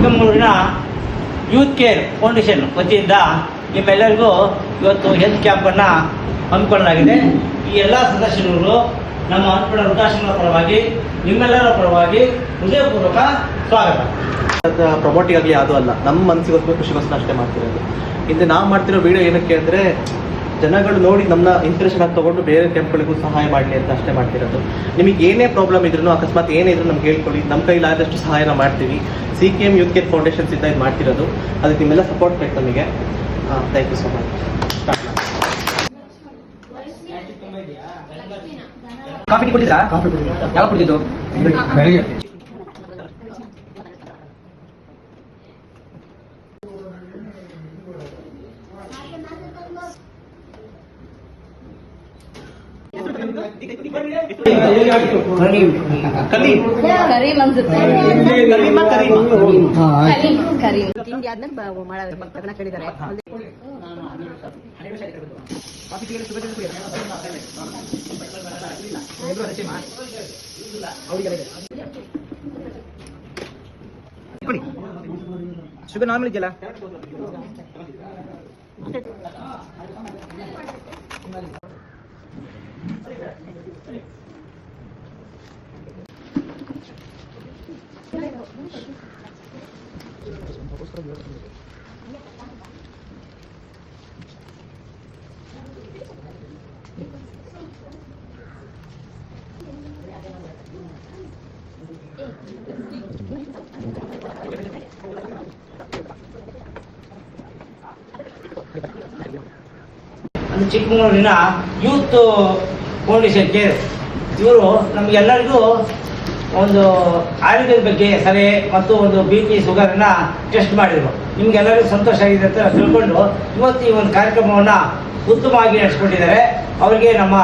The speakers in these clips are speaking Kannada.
ಚಿಕ್ಕಮಗಳೂರಿನ ಯೂತ್ ಕೇರ್ ಫೌಂಡೇಶನ್ ವತಿಯಿಂದ ನಿಮ್ಮೆಲ್ಲರಿಗೂ ಇವತ್ತು ಹೆಲ್ತ್ ಕ್ಯಾಂಪನ್ನು ಹಮ್ಮಿಕೊಳ್ಳಲಾಗಿದೆ. ಈ ಎಲ್ಲ ಸದಸ್ಯರು ನಮ್ಮ ಅನ್ನಪೂರ್ಣ ವೃದ್ಧಾಶ್ರಮದ ಪರವಾಗಿ ನಿಮ್ಮೆಲ್ಲರ ಪರವಾಗಿ ಹೃದಯಪೂರ್ವಕ ಸ್ವಾಗತ. ಪ್ರಮೋಟಿಂಗ್ ಆಗಲಿ ಯಾವುದೂ ಅಲ್ಲ, ನಮ್ಮ ಮನಸ್ಸಿಗೋಸ್ಕರ ಖುಷಿಗೋಸ್ಕರ ಅಷ್ಟೇ ಮಾಡ್ತಿರೋದು. ಹಿಂದೆ ನಾವು ಮಾಡ್ತಿರೋ ವಿಡಿಯೋ ಏನಕ್ಕೆ ಅಂದರೆ ಜನಗಳು ನೋಡಿ ನಮ್ಮನ್ನ ಇನ್ಸ್ಪಿರೇಷನ್ ಆಗಿ ತೊಗೊಂಡು ಬೇರೆ ಕ್ಯಾಂಪ್ಗಳಿಗೂ ಸಹಾಯ ಮಾಡಲಿ ಅಂತ ಅಷ್ಟೇ ಮಾಡ್ತಿರೋದು. ನಿಮಗೆ ಏನೇ ಪ್ರಾಬ್ಲಮ್ ಇದ್ರೂ ಅಕಸ್ಮಾತ್ ಏನೇ ಇದ್ರೂ ನಮ್ಗೆ ಹೇಳ್ಕೊಳ್ಳಿ, ನಮ್ಮ ಕೈಲಾದಷ್ಟು ಸಹಾಯನ ಮಾಡ್ತೀವಿ. CKM ಯೂತ್ ಕೇರ್ ಫೌಂಡೇಶನ್ಸ್ ಇಂದ ಇದು ಮಾಡ್ತಿರೋದು. ಅದಕ್ಕೆ ನಿಮ್ಮೆಲ್ಲ ಸಪೋರ್ಟ್ ಬೇಕು ನಮಗೆ. Thank you so much. Coffee ಕುಡಿದ್ರಾ? ಕಾಫಿ ಕುಡಿದ್ರು. ಯಾವ ಕುಡಿದಿದ್ದು? ಬೆಳಿಗ್ಗೆ. ತಿಂಡಿ ಆದ್ಮೇಲೆ ತಗಣ ಕೇಳಿದ್ದಾರೆ. ಶುಗರ್ ನಾರ್ಮಲ್ ಇದೆಯಲ್ಲ? ಚಿಕ್ಕಮಗಳೂರಿನ ಯೂತ್ ಫೌಂಡೇಶನ್ ಕೇರ್ ಇವರು ನಮಗೆಲ್ಲರಿಗೂ ಒಂದು ಆರೋಗ್ಯದ ಬಗ್ಗೆ ಸಲಹೆ ಮತ್ತು ಒಂದು BP ಶುಗರನ್ನು ಟೆಸ್ಟ್ ಮಾಡಿದರು. ನಿಮಗೆಲ್ಲರಿಗೂ ಸಂತೋಷ ಆಗಿದೆ ಅಂತ ತಿಳ್ಕೊಂಡು ಇವತ್ತು ಈ ಒಂದು ಕಾರ್ಯಕ್ರಮವನ್ನು ಉತ್ತಮವಾಗಿ ನಡೆಸ್ಕೊಂಡಿದ್ದಾರೆ. ಅವರಿಗೆ ನಮ್ಮ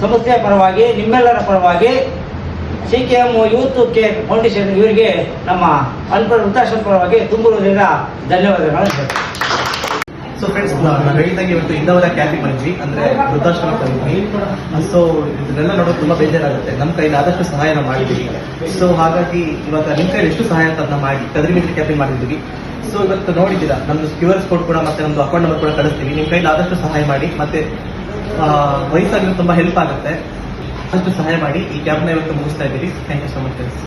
ಸಂಸ್ಥೆಯ ಪರವಾಗಿ ನಿಮ್ಮೆಲ್ಲರ ಪರವಾಗಿ CKM ಯೂತ್ ಕೇರ್ ಫೌಂಡೇಶನ್ ಇವರಿಗೆ ನಮ್ಮ ಅನ್ನಪೂರ್ಣ ವೃದ್ಧಾಶ್ರಮ ಪರವಾಗಿ ತುಂಬುವುದರಿಂದ ಧನ್ಯವಾದಗಳು. ಸೊ ಫ್ರೆಂಡ್ಸ್, ನಾನು ಹೇಳಿದಂಗೆ ಇವತ್ತು ಇನ್ನೊಂದು ಕ್ಯಾಂಪಿಗೆ ಬಂದ್ವಿ, ಅಂದರೆ ವೃದ್ಧಾಶ್ರಮ ಬಂದ್ವಿ. ಸೊ ಇದನ್ನೆಲ್ಲ ನೋಡೋದು ತುಂಬ ಬೇಜಾರಾಗುತ್ತೆ. ನಮ್ಮ ಕೈಲಿ ಆದಷ್ಟು ಸಹಾಯನ ಮಾಡಿದ್ದೀವಿ. ಸೊ ಹಾಗಾಗಿ ಇವಾಗ ನಿಮ್ಮ ಕೈಲಿ ಎಷ್ಟು ಸಹಾಯ ಅಂತ ಅದನ್ನ ಮಾಡಿ ಕದ್ರಿ ಕ್ಯಾಂಪಿಂಗ್ ಮಾಡಿದ್ದೀವಿ. ಸೊ ಇವತ್ತು ನೋಡಿದ್ದೀರಾ, ನಮ್ಮದು QR ಕೋಡ್ ಕೂಡ ಮತ್ತೆ ನಮ್ಮದು ಅಕೌಂಟ್ ನಂಬರ್ ಕೂಡ ಕಳಿಸ್ತೀವಿ. ನಿಮ್ಮ ಕೈಲಿ ಆದಷ್ಟು ಸಹಾಯ ಮಾಡಿ. ಮತ್ತೆ ವಯಸ್ಸಾಗಿರೋ ತುಂಬ ಹೆಲ್ಪ್ ಆಗುತ್ತೆ, ಅಷ್ಟು ಸಹಾಯ ಮಾಡಿ. ಈ ಕ್ಯಾಂಪ್ನ ಇವತ್ತು ಮುಗಿಸ್ತಾ ಇದ್ದೀವಿ. Thank you so much.